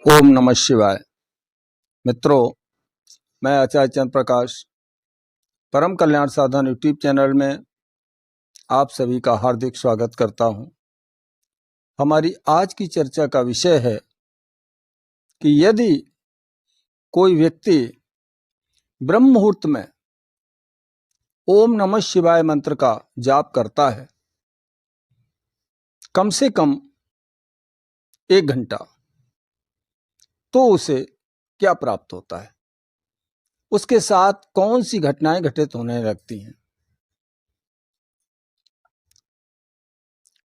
ओम नमः शिवाय। मित्रों, मैं आचार्य चंद्र प्रकाश परम कल्याण साधन यूट्यूब चैनल में आप सभी का हार्दिक स्वागत करता हूं। हमारी आज की चर्चा का विषय है कि यदि कोई व्यक्ति ब्रह्म मुहूर्त में ओम नमः शिवाय मंत्र का जाप करता है कम से कम 1 घंटा, तो उसे क्या प्राप्त होता है, उसके साथ कौन सी घटनाएं घटित होने लगती हैं,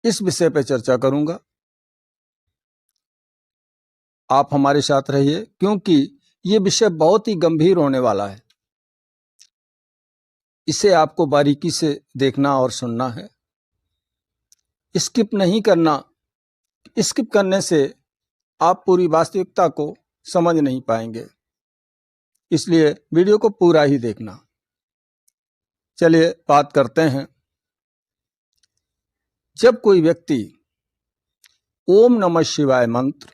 इस विषय पर चर्चा करूंगा। आप हमारे साथ रहिए, क्योंकि ये विषय बहुत ही गंभीर होने वाला है। इसे आपको बारीकी से देखना और सुनना है, स्किप नहीं करना। स्किप करने से आप पूरी वास्तविकता को समझ नहीं पाएंगे, इसलिए वीडियो को पूरा ही देखना। चलिए बात करते हैं। जब कोई व्यक्ति ओम नमः शिवाय मंत्र,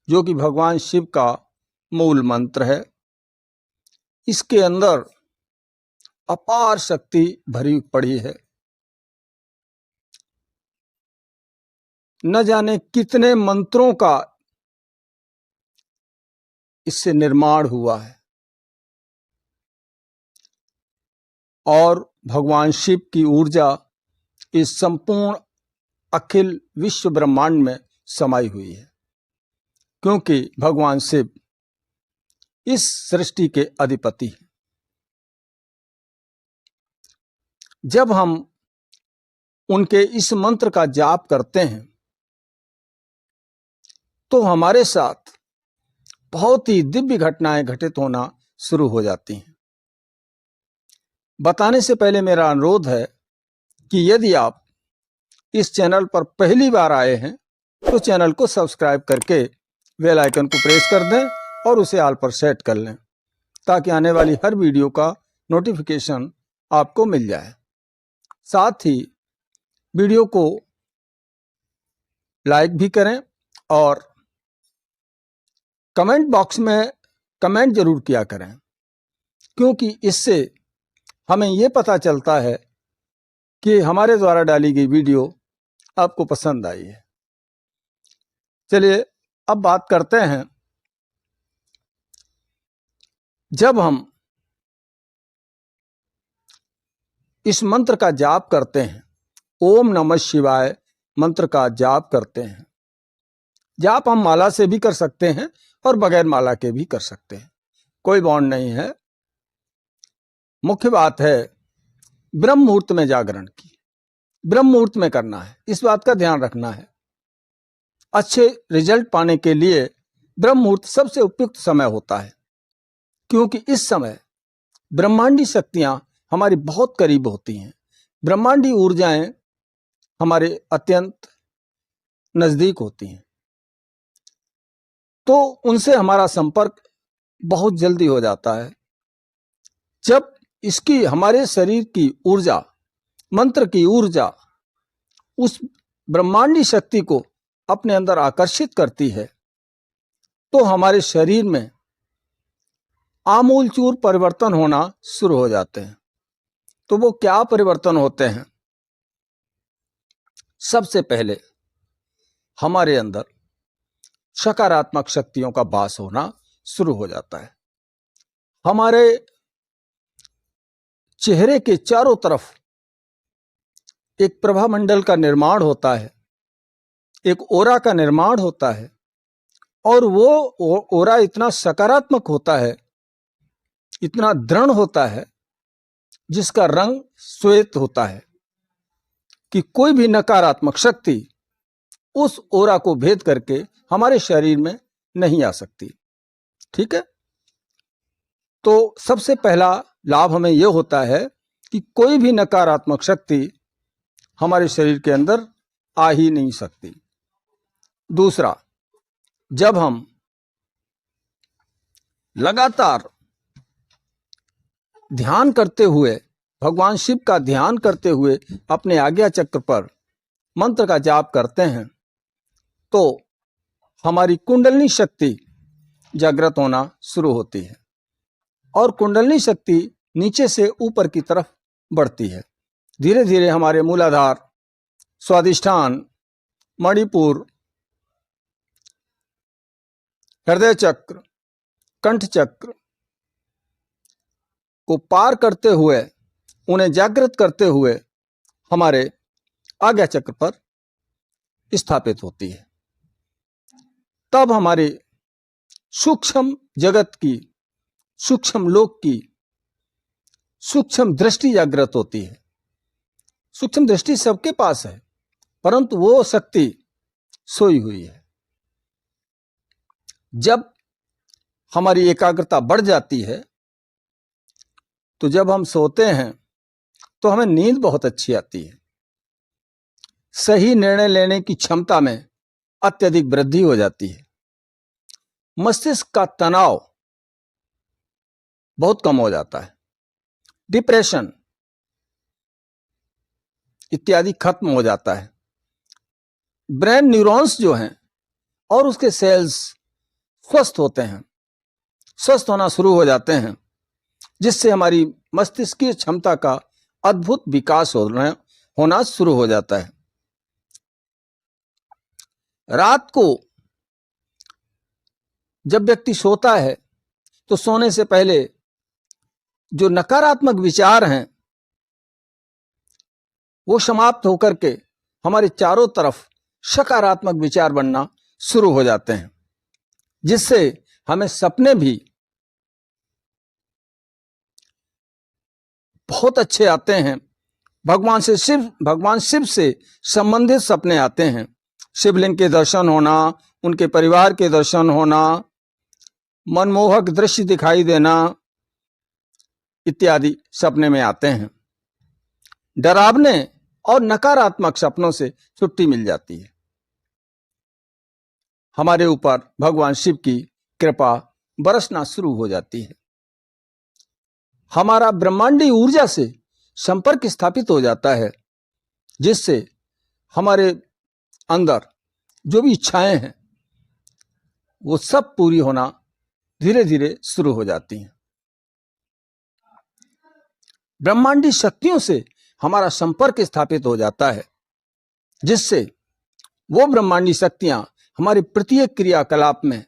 जो कि भगवान शिव का मूल मंत्र है, इसके अंदर अपार शक्ति भरी पड़ी है। न जाने कितने मंत्रों का इससे निर्माण हुआ है और भगवान शिव की ऊर्जा इस संपूर्ण अखिल विश्व ब्रह्मांड में समाई हुई है, क्योंकि भगवान शिव इस सृष्टि के अधिपति हैं। जब हम उनके इस मंत्र का जाप करते हैं तो हमारे साथ बहुत ही दिव्य घटनाएं घटित होना शुरू हो जाती हैं। बताने से पहले मेरा अनुरोध है कि यदि आप इस चैनल पर पहली बार आए हैं तो चैनल को सब्सक्राइब करके बेल आइकन को प्रेस कर दें और उसे ऑल पर सेट कर लें, ताकि आने वाली हर वीडियो का नोटिफिकेशन आपको मिल जाए। साथ ही वीडियो को लाइक भी करें और कमेंट बॉक्स में कमेंट जरूर किया करें, क्योंकि इससे हमें ये पता चलता है कि हमारे द्वारा डाली गई वीडियो आपको पसंद आई है। चलिए अब बात करते हैं। जब हम इस मंत्र का जाप करते हैं, ओम नमः शिवाय मंत्र का जाप करते हैं, जाप हम माला से भी कर सकते हैं और बगैर माला के भी कर सकते हैं, कोई बॉन्ड नहीं है। मुख्य बात है ब्रह्म मुहूर्त में जागरण की, ब्रह्म मुहूर्त में करना है, इस बात का ध्यान रखना है। अच्छे रिजल्ट पाने के लिए ब्रह्म मुहूर्त सबसे उपयुक्त समय होता है, क्योंकि इस समय ब्रह्मांडी शक्तियां हमारी बहुत करीब होती हैं, ब्रह्मांडी ऊर्जाएं हमारे अत्यंत नजदीक होती हैं, तो उनसे हमारा संपर्क बहुत जल्दी हो जाता है। जब इसकी हमारे शरीर की ऊर्जा, मंत्र की ऊर्जा उस ब्रह्मांडी शक्ति को अपने अंदर आकर्षित करती है, तो हमारे शरीर में आमूलचूल परिवर्तन होना शुरू हो जाते हैं। तो वो क्या परिवर्तन होते हैं? सबसे पहले हमारे अंदर सकारात्मक शक्तियों का वास होना शुरू हो जाता है। हमारे चेहरे के चारों तरफ एक प्रभा मंडल का निर्माण होता है, एक ओरा का निर्माण होता है, और वो ओरा इतना सकारात्मक होता है, इतना दृढ़ होता है, जिसका रंग श्वेत होता है कि कोई भी नकारात्मक शक्ति उस ओरा को भेद करके हमारे शरीर में नहीं आ सकती। ठीक है, तो सबसे पहला लाभ हमें यह होता है कि कोई भी नकारात्मक शक्ति हमारे शरीर के अंदर आ ही नहीं सकती। दूसरा, जब हम लगातार ध्यान करते हुए, भगवान शिव का ध्यान करते हुए अपने आज्ञा चक्र पर मंत्र का जाप करते हैं, तो हमारी कुंडलिनी शक्ति जागृत होना शुरू होती है और कुंडलिनी शक्ति नीचे से ऊपर की तरफ बढ़ती है। धीरे धीरे हमारे मूलाधार, स्वादिष्ठान, मणिपुर, हृदय चक्र, कंठ चक्र को पार करते हुए, उन्हें जागृत करते हुए हमारे आज्ञा चक्र पर स्थापित होती है। तब हमारी सूक्ष्म जगत की, सूक्ष्म लोक की सूक्ष्म दृष्टि जागृत होती है। सूक्ष्म दृष्टि सबके पास है, परंतु वो शक्ति सोई हुई है। जब हमारी एकाग्रता बढ़ जाती है, तो जब हम सोते हैं तो हमें नींद बहुत अच्छी आती है। सही निर्णय लेने की क्षमता में अत्यधिक वृद्धि हो जाती है। मस्तिष्क का तनाव बहुत कम हो जाता है। डिप्रेशन इत्यादि खत्म हो जाता है। ब्रेन न्यूरॉन्स जो हैं और उसके सेल्स स्वस्थ होते हैं, स्वस्थ होना शुरू हो जाते हैं, जिससे हमारी मस्तिष्कीय क्षमता का अद्भुत विकास होना शुरू हो जाता है। रात को जब व्यक्ति सोता है तो सोने से पहले जो नकारात्मक विचार हैं वो समाप्त होकर के हमारे चारों तरफ सकारात्मक विचार बनना शुरू हो जाते हैं, जिससे हमें सपने भी बहुत अच्छे आते हैं। भगवान शिव से संबंधित सपने आते हैं। शिवलिंग के दर्शन होना, उनके परिवार के दर्शन होना, मनमोहक दृश्य दिखाई देना इत्यादि सपने में आते हैं। डरावने और नकारात्मक सपनों से छुट्टी मिल जाती है। हमारे ऊपर भगवान शिव की कृपा बरसना शुरू हो जाती है। हमारा ब्रह्मांडी ऊर्जा से संपर्क स्थापित हो जाता है, जिससे हमारे अंदर जो भी इच्छाएं हैं वो सब पूरी होना धीरे धीरे शुरू हो जाती हैं। ब्रह्मांडी शक्तियों से हमारा संपर्क स्थापित हो जाता है, जिससे वो ब्रह्मांडी शक्तियां हमारी प्रत्येक क्रियाकलाप में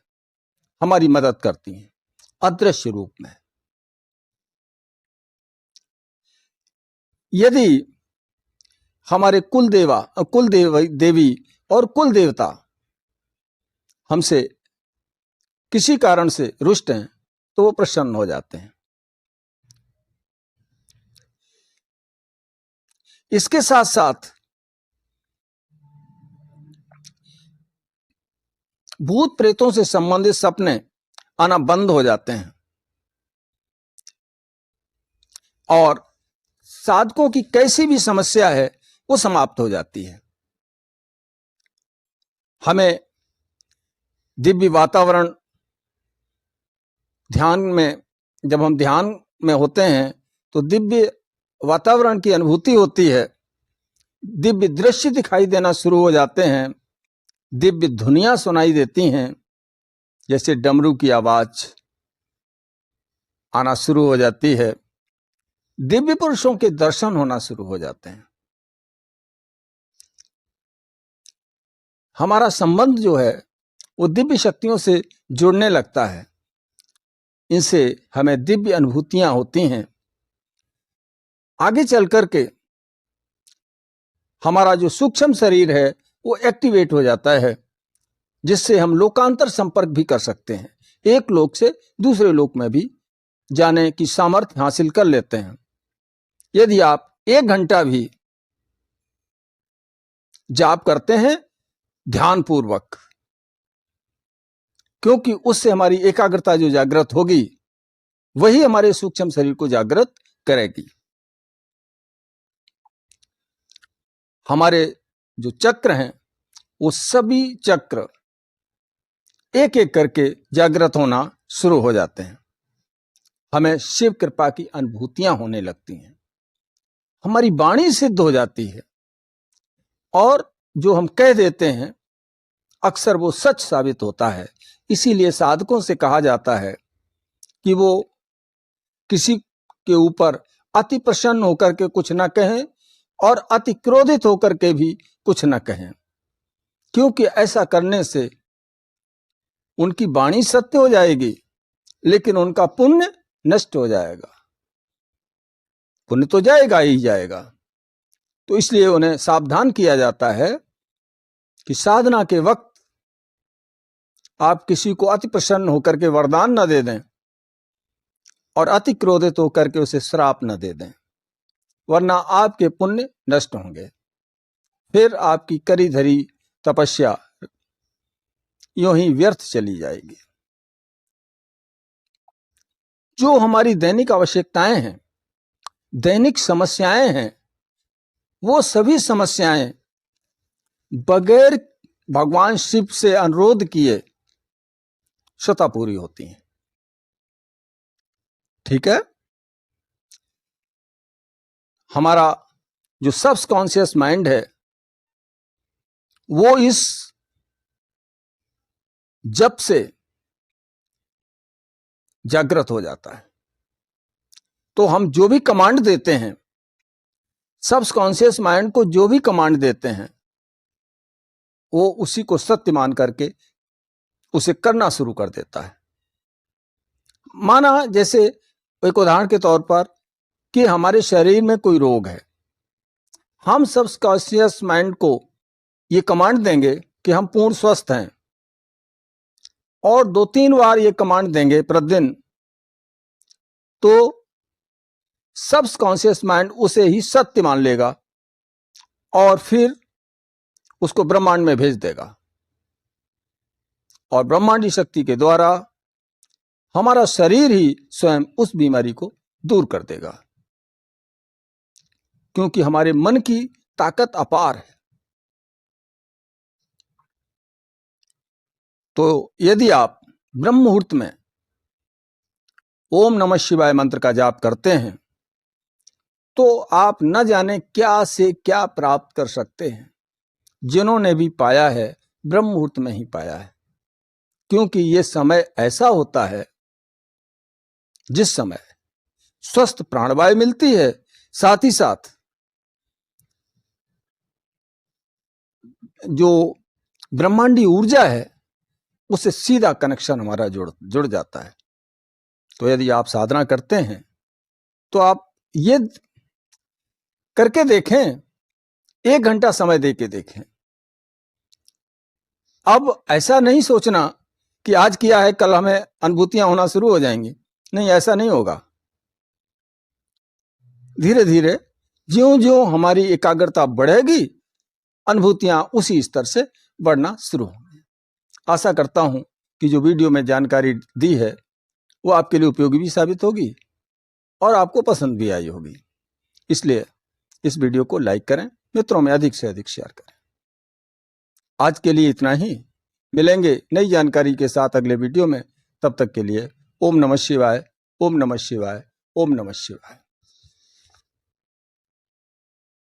हमारी मदद करती हैं, अदृश्य रूप में। यदि हमारे कुल देवी और कुल देवता हमसे किसी कारण से रुष्ट हैं तो वो प्रसन्न हो जाते हैं। इसके साथ साथ भूत प्रेतों से संबंधित सपने आना बंद हो जाते हैं और साधकों की कैसी भी समस्या है वो समाप्त हो जाती है। हमें दिव्य वातावरण, ध्यान में जब हम ध्यान में होते हैं तो दिव्य वातावरण की अनुभूति होती है। दिव्य दृश्य दिखाई देना शुरू हो जाते हैं। दिव्य धुनियां सुनाई देती हैं, जैसे डमरू की आवाज आना शुरू हो जाती है। दिव्य पुरुषों के दर्शन होना शुरू हो जाते हैं। हमारा संबंध जो है वो दिव्य शक्तियों से जुड़ने लगता है। इनसे हमें दिव्य अनुभूतियां होती हैं। आगे चल करके हमारा जो सूक्ष्म शरीर है वो एक्टिवेट हो जाता है, जिससे हम लोकांतर संपर्क भी कर सकते हैं। एक लोक से दूसरे लोक में भी जाने की सामर्थ्य हासिल कर लेते हैं। यदि आप 1 घंटा भी जाप करते हैं ध्यान पूर्वक, क्योंकि उससे हमारी एकाग्रता जो जागृत होगी वही हमारे सूक्ष्म शरीर को जागृत करेगी। हमारे जो चक्र हैं वो सभी चक्र एक एक करके जागृत होना शुरू हो जाते हैं। हमें शिव कृपा की अनुभूतियां होने लगती हैं। हमारी वाणी सिद्ध हो जाती है और जो हम कह देते हैं अक्सर वो सच साबित होता है। इसीलिए साधकों से कहा जाता है कि वो किसी के ऊपर अति प्रसन्न होकर के कुछ न कहें और अति क्रोधित होकर के भी कुछ न कहें, क्योंकि ऐसा करने से उनकी वाणी सत्य हो जाएगी लेकिन उनका पुण्य नष्ट हो जाएगा। पुण्य तो जाएगा ही जाएगा। तो इसलिए उन्हें सावधान किया जाता है कि साधना के वक्त आप किसी को अति प्रसन्न होकर के वरदान न दे दें और अति क्रोधित होकर के उसे श्राप न दे दें, वरना आपके पुण्य नष्ट होंगे। फिर आपकी करी धरी तपस्या यूं ही व्यर्थ चली जाएगी। जो हमारी दैनिक आवश्यकताएं हैं, दैनिक समस्याएं हैं, वो सभी समस्याएं बगैर भगवान शिव से अनुरोध किए स्वतः पूरी होती हैं। ठीक है। हमारा जो सबकॉन्शियस माइंड है वो इस जप से जागृत हो जाता है। तो हम जो भी कमांड देते हैं, सबकॉन्शियस माइंड को जो भी कमांड देते हैं, वो उसी को सत्य मान करके उसे करना शुरू कर देता है। माना जैसे एक उदाहरण के तौर पर कि हमारे शरीर में कोई रोग है, हम सबकॉन्शियस माइंड को ये कमांड देंगे कि हम पूर्ण स्वस्थ हैं और 2-3 बार ये कमांड देंगे प्रतिदिन, तो सबकॉन्शियस माइंड उसे ही सत्य मान लेगा और फिर उसको ब्रह्मांड में भेज देगा और ब्रह्मांडी शक्ति के द्वारा हमारा शरीर ही स्वयं उस बीमारी को दूर कर देगा, क्योंकि हमारे मन की ताकत अपार है। तो यदि आप ब्रह्म मुहूर्त में ओम नमः शिवाय मंत्र का जाप करते हैं तो आप न जाने क्या से क्या प्राप्त कर सकते हैं। जिन्होंने भी पाया है ब्रह्म मुहूर्त में ही पाया है, क्योंकि ये समय ऐसा होता है जिस समय स्वस्थ प्राणवायु मिलती है, साथ ही साथ जो ब्रह्मांडी ऊर्जा है उससे सीधा कनेक्शन हमारा जुड़ जाता है। तो यदि आप साधना करते हैं तो आप ये करके देखें, 1 घंटा समय दे के देखें। अब ऐसा नहीं सोचना कि आज किया है कल हमें अनुभूतियां होना शुरू हो जाएंगी। नहीं, ऐसा नहीं होगा। धीरे धीरे ज्यों ज्यों हमारी एकाग्रता बढ़ेगी, अनुभूतियां उसी स्तर से बढ़ना शुरू होंगी। आशा करता हूं कि जो वीडियो में जानकारी दी है वो आपके लिए उपयोगी भी साबित होगी और आपको पसंद भी आई होगी। इसलिए इस वीडियो को लाइक करें, मित्रों में अधिक से अधिक शेयर करें। आज के लिए इतना ही। मिलेंगे नई जानकारी के साथ अगले वीडियो में। तब तक के लिए ओम नमः शिवाय, ओम नमः शिवाय, ओम नमः शिवाय।